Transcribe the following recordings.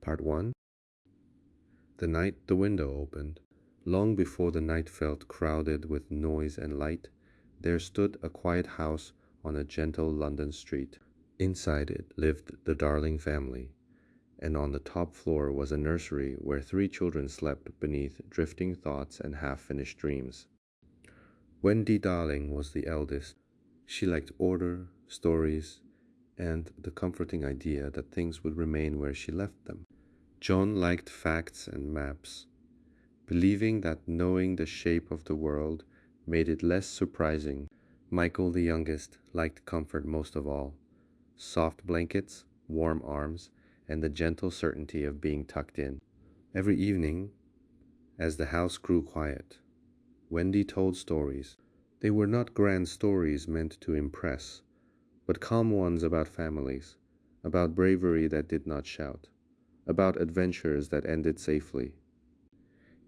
Part 1. The night the window opened. Long before the night felt crowded with noise and light, there stood a quiet house on a gentle London street. Inside it lived the Darling family, and on the top floor was a nursery where 3 children slept beneath drifting thoughts and half-finished dreams. Wendy Darling was the eldest. She liked order, stories, and the comforting idea that things would remain where she left them. John liked facts and maps, believing that knowing the shape of the world made it less surprising. Michael, the youngest, liked comfort most of all: soft blankets, warm arms, and the gentle certainty of being tucked in. Every evening, as the house grew quiet, Wendy told stories. They were not grand stories meant to impress, but calm ones about families, about bravery that did not shout, about adventures that ended safely.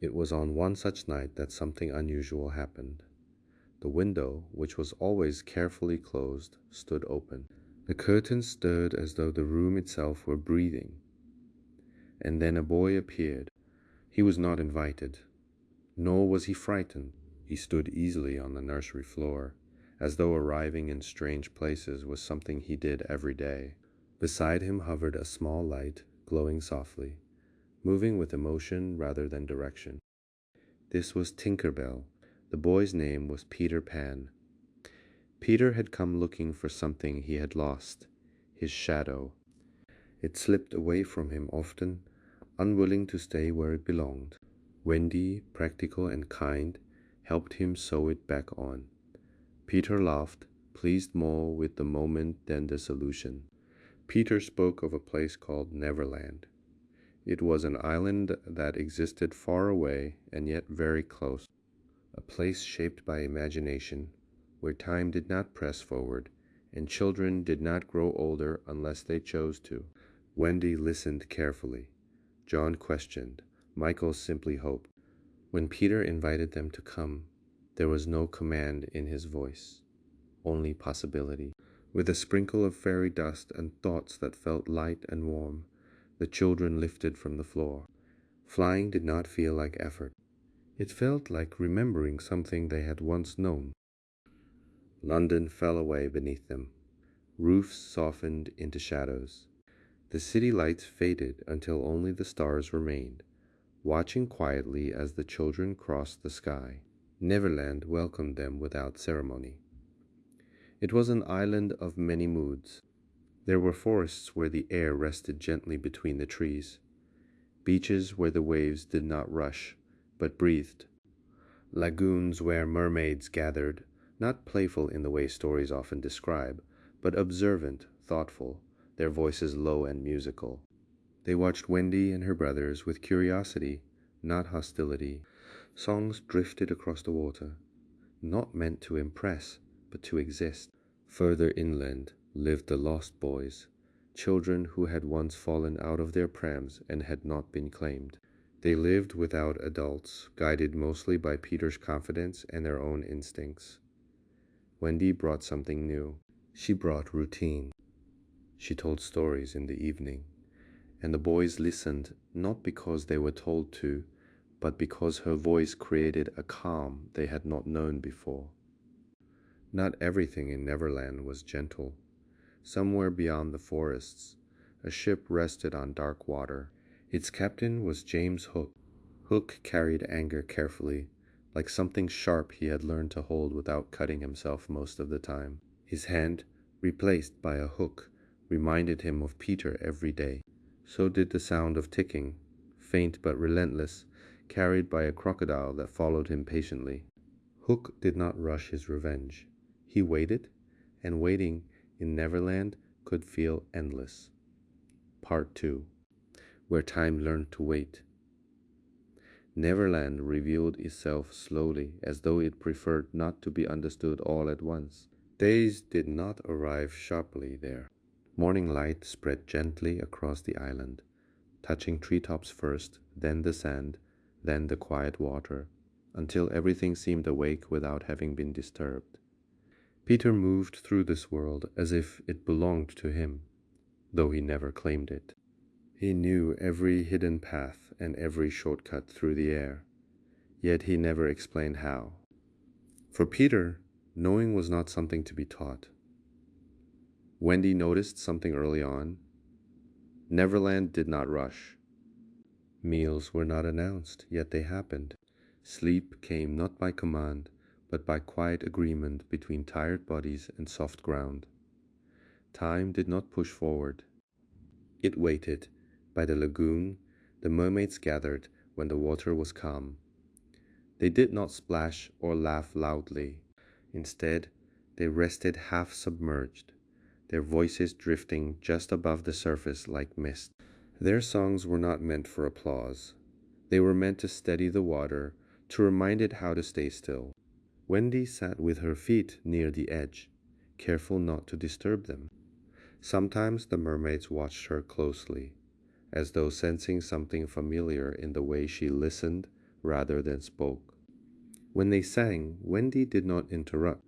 It was on one such night that something unusual happened. The window, which was always carefully closed, stood open. The curtains stirred as though the room itself were breathing. And then a boy appeared. He was not invited, nor was he frightened. He stood easily on the nursery floor, as though arriving in strange places was something he did every day. Beside him hovered a small light, glowing softly, moving with emotion rather than direction. This was Tinker Bell. The boy's name was Peter Pan. Peter had come looking for something he had lost, his shadow. It slipped away from him often, unwilling to stay where it belonged. Wendy, practical and kind, helped him sew it back on. Peter laughed, pleased more with the moment than the solution. Peter spoke of a place called Neverland. It was an island that existed far away and yet very close, a place shaped by imagination, where time did not press forward, and children did not grow older unless they chose to. Wendy listened carefully. John questioned. Michael simply hoped. When Peter invited them to come, there was no command in his voice, only possibility. With a sprinkle of fairy dust and thoughts that felt light and warm, the children lifted from the floor. Flying did not feel like effort. It felt like remembering something they had once known. London fell away beneath them. Roofs softened into shadows. The city lights faded until only the stars remained, watching quietly as the children crossed the sky. Neverland welcomed them without ceremony. It was an island of many moods. There were forests where the air rested gently between the trees, beaches where the waves did not rush, but breathed, lagoons where mermaids gathered, not playful in the way stories often describe, but observant, thoughtful, their voices low and musical. They watched Wendy and her brothers with curiosity, not hostility. Songs drifted across the water, not meant to impress, but to exist. Further inland lived the lost boys, children who had once fallen out of their prams and had not been claimed. They lived without adults, guided mostly by Peter's confidence and their own instincts. Wendy brought something new. She brought routine. She told stories in the evening, and the boys listened not because they were told to, but because her voice created a calm they had not known before. Not everything in Neverland was gentle. Somewhere beyond the forests, a ship rested on dark water. Its captain was James Hook. Hook carried anger carefully, like something sharp he had learned to hold without cutting himself most of the time. His hand, replaced by a hook, reminded him of Peter every day. So did the sound of ticking, faint but relentless, carried by a crocodile that followed him patiently. Hook did not rush his revenge. He waited, and waiting in Neverland could feel endless. Part 2. Where time learned to wait. Neverland revealed itself slowly, as though it preferred not to be understood all at once. Days did not arrive sharply there. Morning light spread gently across the island, touching treetops first, then the sand, then the quiet water, until everything seemed awake without having been disturbed. Peter moved through this world as if it belonged to him, though he never claimed it. He knew every hidden path and every shortcut through the air, yet he never explained how. For Peter, knowing was not something to be taught. Wendy noticed something early on. Neverland did not rush. Meals were not announced, yet they happened. Sleep came not by command, but by quiet agreement between tired bodies and soft ground. Time did not push forward. It waited. By the lagoon, the mermaids gathered when the water was calm. They did not splash or laugh loudly. Instead, they rested half submerged, their voices drifting just above the surface like mist. Their songs were not meant for applause. They were meant to steady the water, to remind it how to stay still. Wendy sat with her feet near the edge, careful not to disturb them. Sometimes the mermaids watched her closely, as though sensing something familiar in the way she listened rather than spoke. When they sang, Wendy did not interrupt.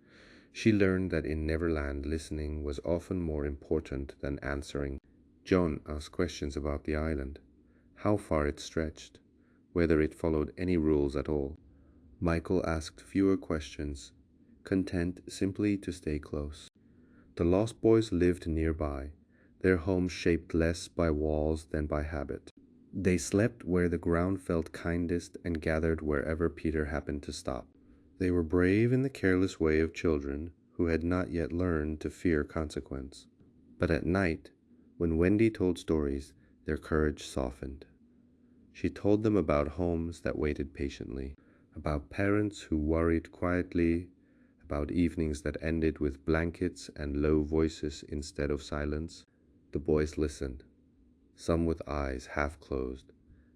She learned that in Neverland, listening was often more important than answering. John asked questions about the island, how far it stretched, whether it followed any rules at all. Michael asked fewer questions, content simply to stay close. The Lost Boys lived nearby, their home shaped less by walls than by habit. They slept where the ground felt kindest and gathered wherever Peter happened to stop. They were brave in the careless way of children who had not yet learned to fear consequence. But at night, when Wendy told stories, their courage softened. She told them about homes that waited patiently, about parents who worried quietly, about evenings that ended with blankets and low voices instead of silence. The boys listened, some with eyes half closed,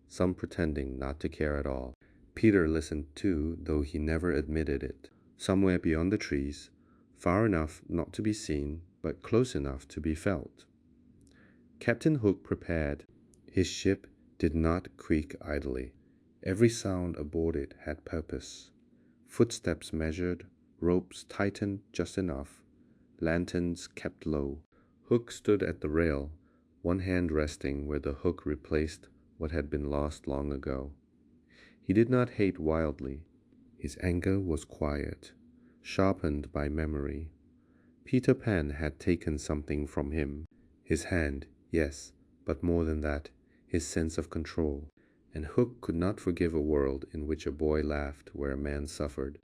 some pretending not to care at all. Peter listened too, though he never admitted it. Somewhere beyond the trees, far enough not to be seen, but close enough to be felt. Captain Hook prepared. His ship did not creak idly. Every sound aboard it had purpose. Footsteps measured, ropes tightened just enough, lanterns kept low. Hook stood at the rail, one hand resting where the hook replaced what had been lost long ago. He did not hate wildly. His anger was quiet, sharpened by memory. Peter Pan had taken something from him. His hand, yes, but more than that, his sense of control. And Hook could not forgive a world in which a boy laughed where a man suffered.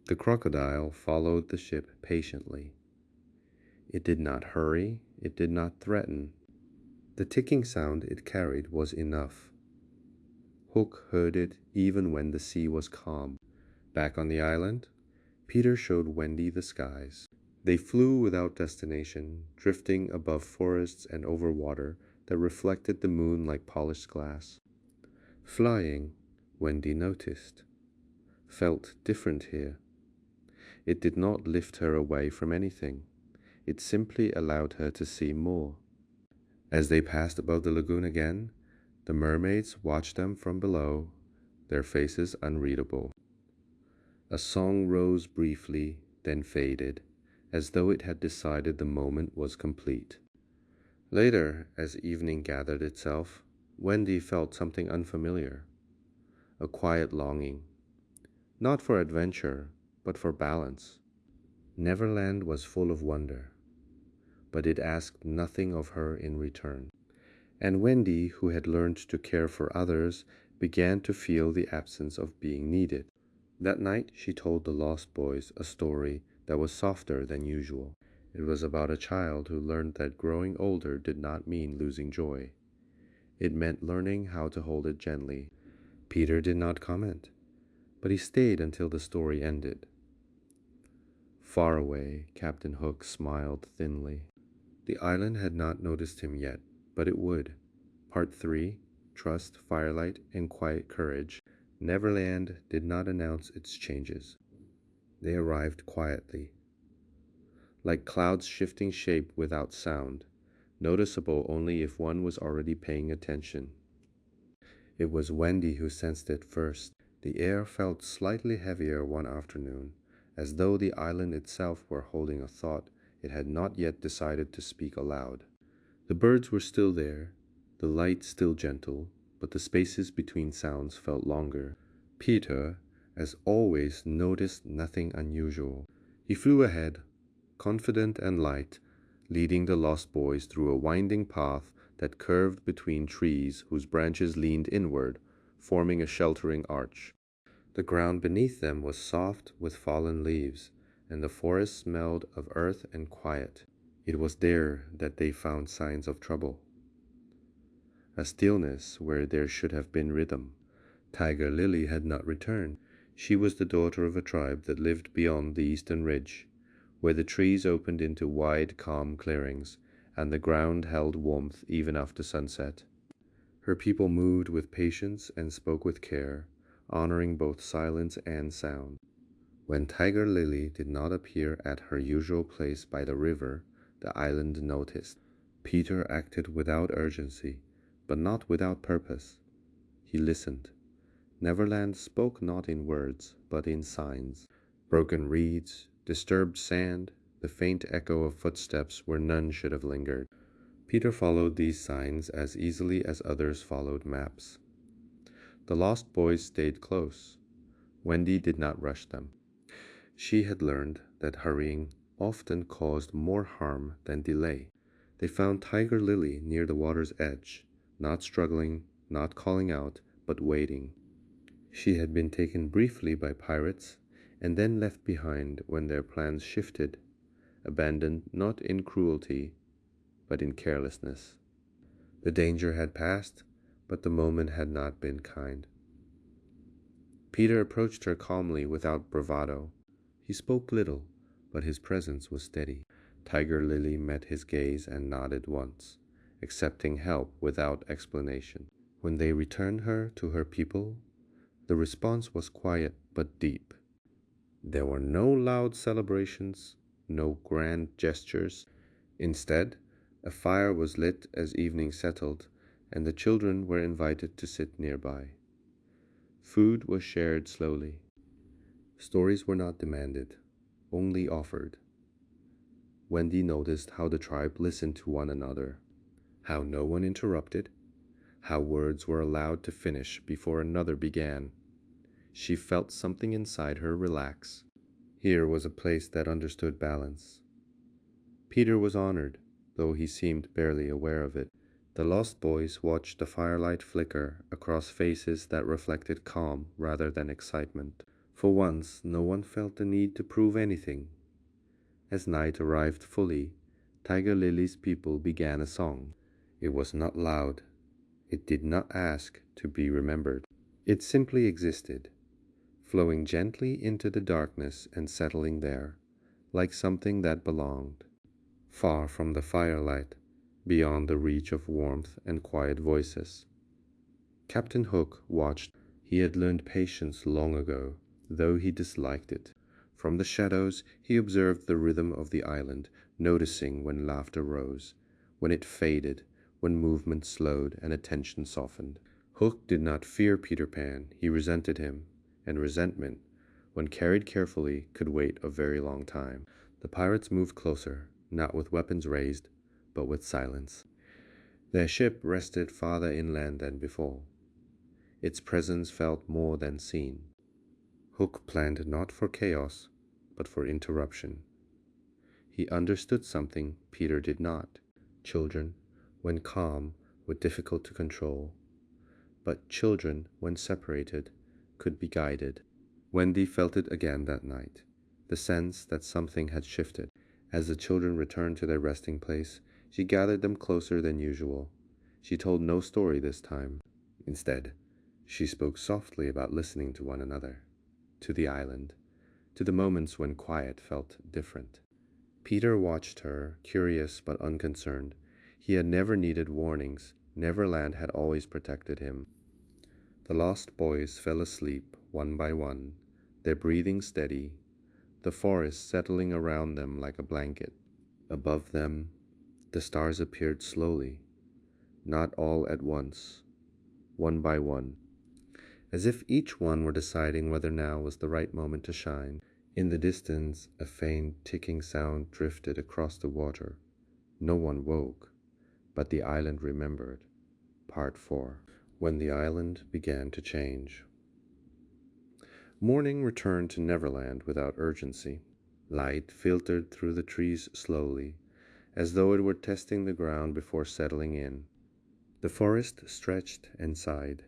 The crocodile followed the ship patiently. It did not hurry, it did not threaten. The ticking sound it carried was enough. Hook heard it even when the sea was calm. Back on the island, Peter showed Wendy the skies. They flew without destination, drifting above forests and over water that reflected the moon like polished glass. Flying, Wendy noticed, felt different here. It did not lift her away from anything. It simply allowed her to see more. As they passed above the lagoon again, the mermaids watched them from below, their faces unreadable. A song rose briefly, then faded, as though it had decided the moment was complete. Later, as evening gathered itself, Wendy felt something unfamiliar, a quiet longing, not for adventure, but for balance. Neverland was full of wonder, but it asked nothing of her in return. And Wendy, who had learned to care for others, began to feel the absence of being needed. That night she told the Lost Boys a story that was softer than usual. It was about a child who learned that growing older did not mean losing joy. It meant learning how to hold it gently. Peter did not comment, but he stayed until the story ended. Far away, Captain Hook smiled thinly. The island had not noticed him yet, but it would. Part 3, Trust, Firelight, and Quiet Courage. Neverland did not announce its changes. They arrived quietly, like clouds shifting shape without sound, noticeable only if one was already paying attention. It was Wendy who sensed it first. The air felt slightly heavier one afternoon, as though the island itself were holding a thought it had not yet decided to speak aloud. The birds were still there, the light still gentle, but the spaces between sounds felt longer. Peter, as always, noticed nothing unusual. He flew ahead, confident and light, leading the lost boys through a winding path that curved between trees whose branches leaned inward, forming a sheltering arch. The ground beneath them was soft with fallen leaves, and the forest smelled of earth and quiet. It was there that they found signs of trouble. A stillness where there should have been rhythm. Tiger Lily had not returned. She was the daughter of a tribe that lived beyond the eastern ridge, where the trees opened into wide, calm clearings, and the ground held warmth even after sunset. Her people moved with patience and spoke with care, honoring both silence and sound. When Tiger Lily did not appear at her usual place by the river, the island noticed. Peter acted without urgency, but not without purpose. He listened. Neverland spoke not in words, but in signs. Broken reeds, disturbed sand, the faint echo of footsteps where none should have lingered. Peter followed these signs as easily as others followed maps. The lost boys stayed close. Wendy did not rush them. She had learned that hurrying often caused more harm than delay. They found Tiger Lily near the water's edge, not struggling, not calling out, but waiting. She had been taken briefly by pirates and then left behind when their plans shifted, abandoned not in cruelty, but in carelessness. The danger had passed, but the moment had not been kind. Peter approached her calmly without bravado. He spoke little, but his presence was steady. Tiger Lily met his gaze and nodded once, accepting help without explanation. When they returned her to her people, the response was quiet but deep. There were no loud celebrations, no grand gestures. Instead, a fire was lit as evening settled, and the children were invited to sit nearby. Food was shared slowly. Stories were not demanded, only offered. Wendy noticed how the tribe listened to one another, how no one interrupted, how words were allowed to finish before another began. She felt something inside her relax. Here was a place that understood balance. Peter was honored, though he seemed barely aware of it. The lost boys watched the firelight flicker across faces that reflected calm rather than excitement. For once, no one felt the need to prove anything. As night arrived fully, Tiger Lily's people began a song. It was not loud. It did not ask to be remembered. It simply existed, flowing gently into the darkness and settling there, like something that belonged, far from the firelight, beyond the reach of warmth and quiet voices. Captain Hook watched. He had learned patience long ago, though he disliked it. From the shadows he observed the rhythm of the island, noticing when laughter rose, when it faded, when movement slowed and attention softened. Hook did not fear Peter Pan, he resented him, and resentment, when carried carefully, could wait a very long time. The pirates moved closer, not with weapons raised, but with silence. Their ship rested farther inland than before. Its presence felt more than seen. Hook planned not for chaos, but for interruption. He understood something Peter did not. Children, when calm, were difficult to control, but children, when separated, could be guided. Wendy felt it again that night, the sense that something had shifted. As the children returned to their resting place, she gathered them closer than usual. She told no story this time. Instead, she spoke softly about listening to one another, to the island, to the moments when quiet felt different. Peter watched her, curious but unconcerned. He had never needed warnings. Neverland had always protected him. The lost boys fell asleep one by one, their breathing steady, the forest settling around them like a blanket. Above them, the stars appeared slowly, not all at once, one by one, as if each one were deciding whether now was the right moment to shine. In the distance, a faint ticking sound drifted across the water. No one woke, but the island remembered. Part 4. When the Island Began to Change. Morning returned to Neverland without urgency. Light filtered through the trees slowly, as though it were testing the ground before settling in. The forest stretched and sighed,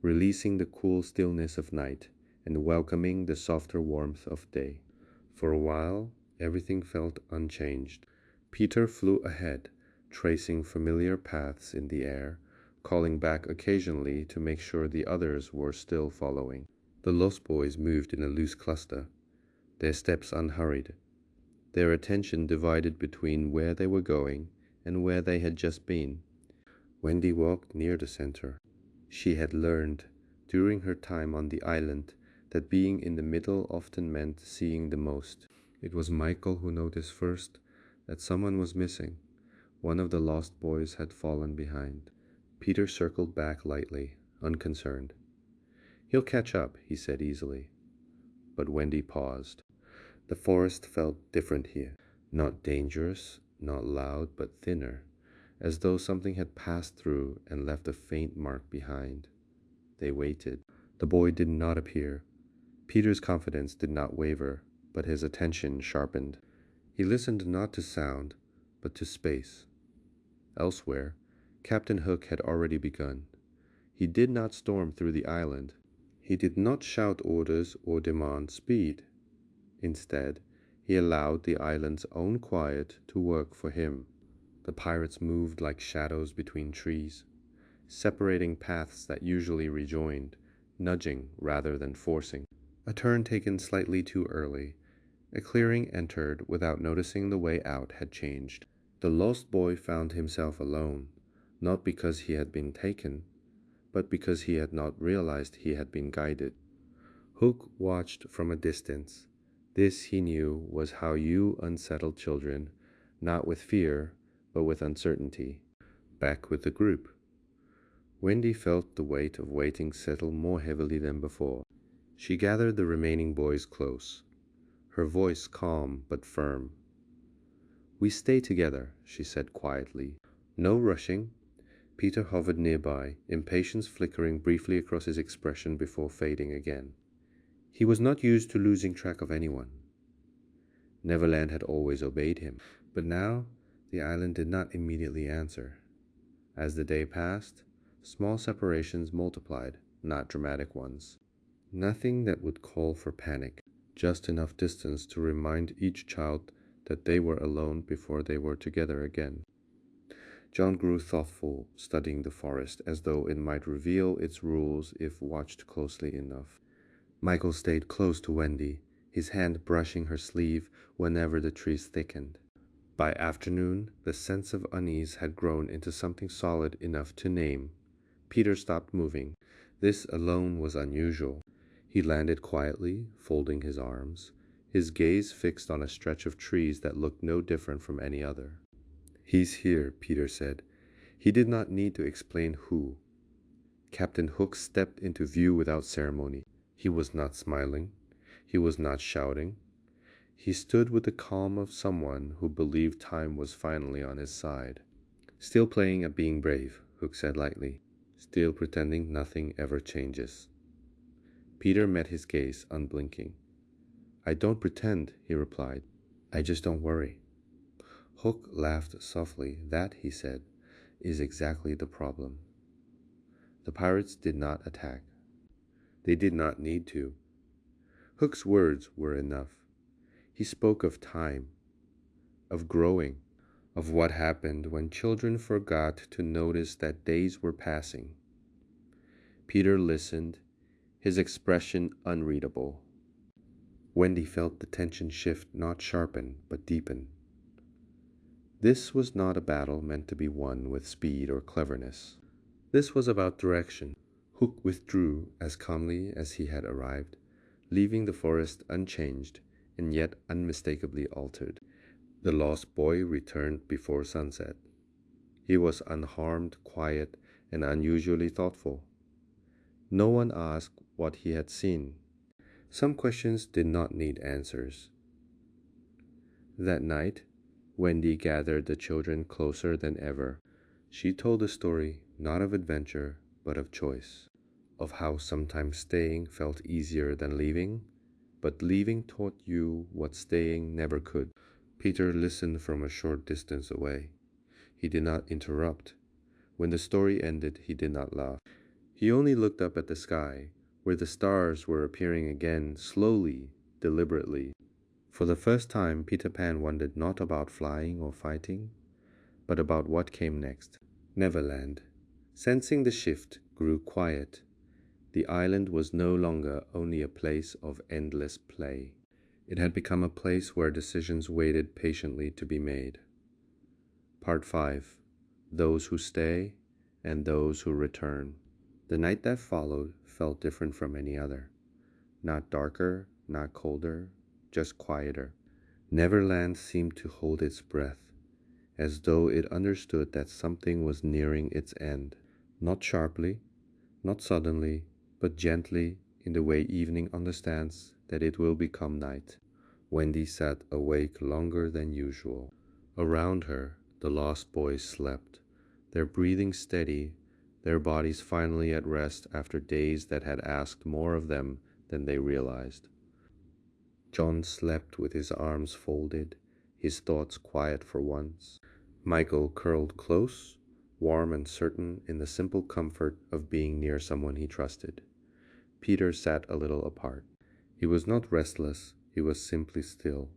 releasing the cool stillness of night and welcoming the softer warmth of day. For a while, everything felt unchanged. Peter flew ahead, tracing familiar paths in the air, calling back occasionally to make sure the others were still following. The lost boys moved in a loose cluster, their steps unhurried, their attention divided between where they were going and where they had just been. Wendy walked near the center. She had learned, during her time on the island, that being in the middle often meant seeing the most. It was Michael who noticed first that someone was missing. One of the lost boys had fallen behind. Peter circled back lightly, unconcerned. "He'll catch up," he said easily. But Wendy paused. The forest felt different here. Not dangerous, not loud, but thinner, as though something had passed through and left a faint mark behind. They waited. The boy did not appear. Peter's confidence did not waver, but his attention sharpened. He listened not to sound, but to space. Elsewhere, Captain Hook had already begun. He did not storm through the island. He did not shout orders or demand speed. Instead, he allowed the island's own quiet to work for him. The pirates moved like shadows between trees, separating paths that usually rejoined, nudging rather than forcing. A turn taken slightly too early, a clearing entered without noticing the way out had changed. The lost boy found himself alone, not because he had been taken, but because he had not realized he had been guided. Hook watched from a distance. This, he knew, was how you unsettled children, not with fear, but with uncertainty. Back with the group. Wendy felt the weight of waiting settle more heavily than before. She gathered the remaining boys close, her voice calm but firm. "We stay together," she said quietly. "No rushing." Peter hovered nearby, impatience flickering briefly across his expression before fading again. He was not used to losing track of anyone. Neverland had always obeyed him, but now the island did not immediately answer. As the day passed, small separations multiplied, not dramatic ones. Nothing that would call for panic, just enough distance to remind each child that they were alone before they were together again. John grew thoughtful, studying the forest as though it might reveal its rules if watched closely enough. Michael stayed close to Wendy, his hand brushing her sleeve whenever the trees thickened. By afternoon, the sense of unease had grown into something solid enough to name. Peter stopped moving. This alone was unusual. He landed quietly, folding his arms, his gaze fixed on a stretch of trees that looked no different from any other. "He's here," Peter said. He did not need to explain who. Captain Hook stepped into view without ceremony. He was not smiling. He was not shouting. He stood with the calm of someone who believed time was finally on his side. "Still playing at being brave," Hook said lightly. "Still pretending nothing ever changes." Peter met his gaze, unblinking. "I don't pretend," he replied. "I just don't worry." Hook laughed softly. "That," he said, "is exactly the problem." The pirates did not attack. They did not need to. Hook's words were enough. He spoke of time, of growing, of what happened when children forgot to notice that days were passing. Peter listened, his expression unreadable. Wendy felt the tension shift, not sharpen, but deepen. This was not a battle meant to be won with speed or cleverness. This was about direction. Hook withdrew as calmly as he had arrived, leaving the forest unchanged and yet unmistakably altered. The lost boy returned before sunset. He was unharmed, quiet, and unusually thoughtful. No one asked what he had seen. Some questions did not need answers. That night, Wendy gathered the children closer than ever. She told a story, not of adventure, but of choice, of how sometimes staying felt easier than leaving, but leaving taught you what staying never could. Peter listened from a short distance away. He did not interrupt. When the story ended, he did not laugh. He only looked up at the sky, where the stars were appearing again, slowly, deliberately. For the first time, Peter Pan wondered not about flying or fighting, but about what came next. Neverland, sensing the shift, grew quiet. The island was no longer only a place of endless play. It had become a place where decisions waited patiently to be made. Part 5. Those who stay and those who return. The night that followed felt different from any other. Not darker, not colder, just quieter. Neverland seemed to hold its breath, as though it understood that something was nearing its end. Not sharply, not suddenly, but gently, in the way evening understands that it will become night. Wendy sat awake longer than usual. Around her, the lost boys slept, their breathing steady, their bodies finally at rest after days that had asked more of them than they realized. John slept with his arms folded, his thoughts quiet for once. Michael curled close, warm and certain in the simple comfort of being near someone he trusted. Peter sat a little apart. He was not restless, he was simply still.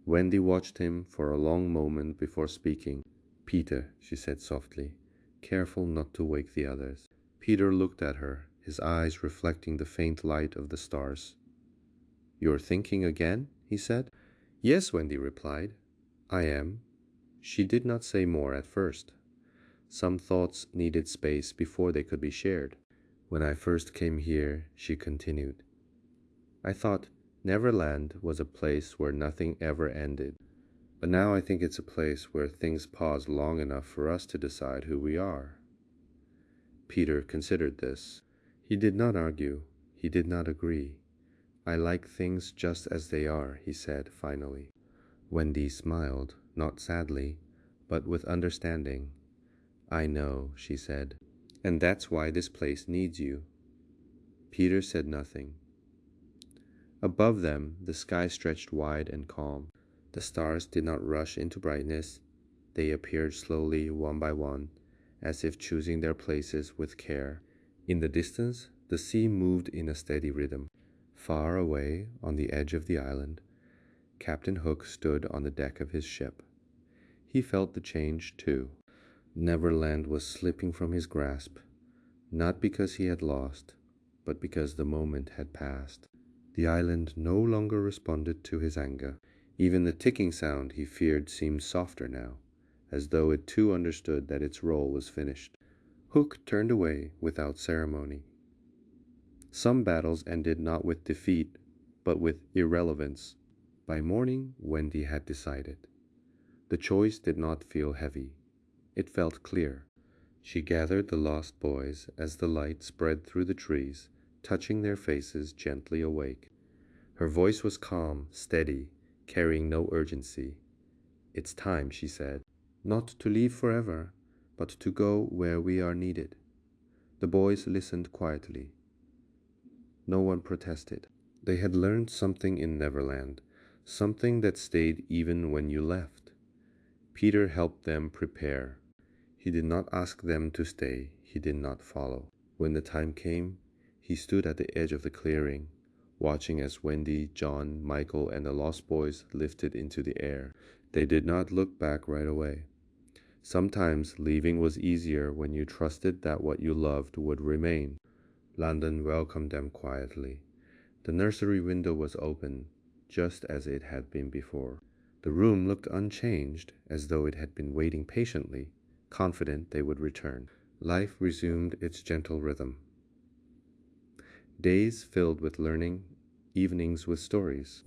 Wendy watched him for a long moment before speaking. "Peter," she said softly, careful not to wake the others. Peter looked at her, his eyes reflecting the faint light of the stars. "You're thinking again?" he said. "Yes," Wendy replied. "I am." She did not say more at first. Some thoughts needed space before they could be shared. "When I first came here," she continued, "I thought Neverland was a place where nothing ever ended. But now I think it's a place where things pause long enough for us to decide who we are." Peter considered this. He did not argue. He did not agree. "I like things just as they are," he said finally. Wendy smiled, not sadly, but with understanding. "I know," she said, "and that's why this place needs you." Peter said nothing. Above them, the sky stretched wide and calm. The stars did not rush into brightness. They appeared slowly, one by one, as if choosing their places with care. In the distance, the sea moved in a steady rhythm. Far away, on the edge of the island, Captain Hook stood on the deck of his ship. He felt the change, too. Neverland was slipping from his grasp, not because he had lost, but because the moment had passed. The island no longer responded to his anger. Even the ticking sound he feared seemed softer now, as though it too understood that its role was finished. Hook turned away without ceremony. Some battles ended not with defeat, but with irrelevance. By morning, Wendy had decided. The choice did not feel heavy. It felt clear. She gathered the lost boys as the light spread through the trees, touching their faces gently awake. Her voice was calm, steady, carrying no urgency. "It's time," she said, "not to leave forever, but to go where we are needed." The boys listened quietly. No one protested. They had learned something in Neverland, something that stayed even when you left. Peter helped them prepare. He did not ask them to stay. He did not follow. When the time came, he stood at the edge of the clearing, watching as Wendy, John, Michael, and the lost boys lifted into the air. They did not look back right away. Sometimes leaving was easier when you trusted that what you loved would remain. London welcomed them quietly. The nursery window was open, just as it had been before. The room looked unchanged, as though it had been waiting patiently, confident they would return. Life resumed its gentle rhythm. Days filled with learning, evenings with stories,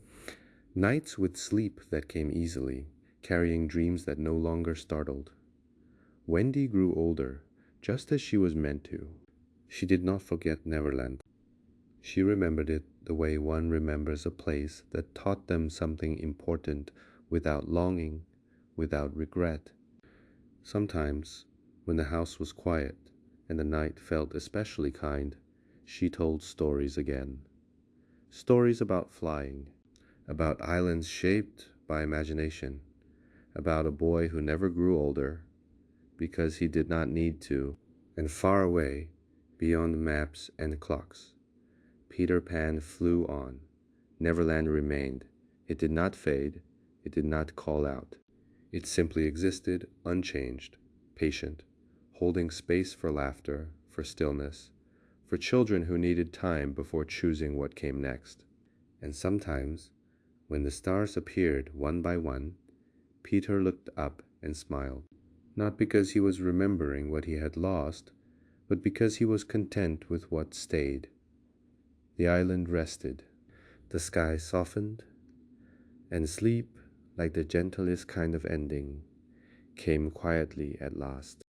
nights with sleep that came easily, carrying dreams that no longer startled. Wendy grew older, just as she was meant to. She did not forget Neverland. She remembered it the way one remembers a place that taught them something important without longing, without regret. Sometimes, When the house was quiet and the night felt especially kind, she told stories again. Stories about flying, about islands shaped by imagination, about a boy who never grew older because he did not need to, and far away, beyond maps and clocks, Peter Pan flew on. Neverland remained. It did not fade. It did not call out. It simply existed, unchanged, patient, holding space for laughter, for stillness, for children who needed time before choosing what came next. And sometimes, when the stars appeared one by one, Peter looked up and smiled, not because he was remembering what he had lost, but because he was content with what stayed. The island rested, the sky softened, and sleep, like the gentlest kind of ending, came quietly at last.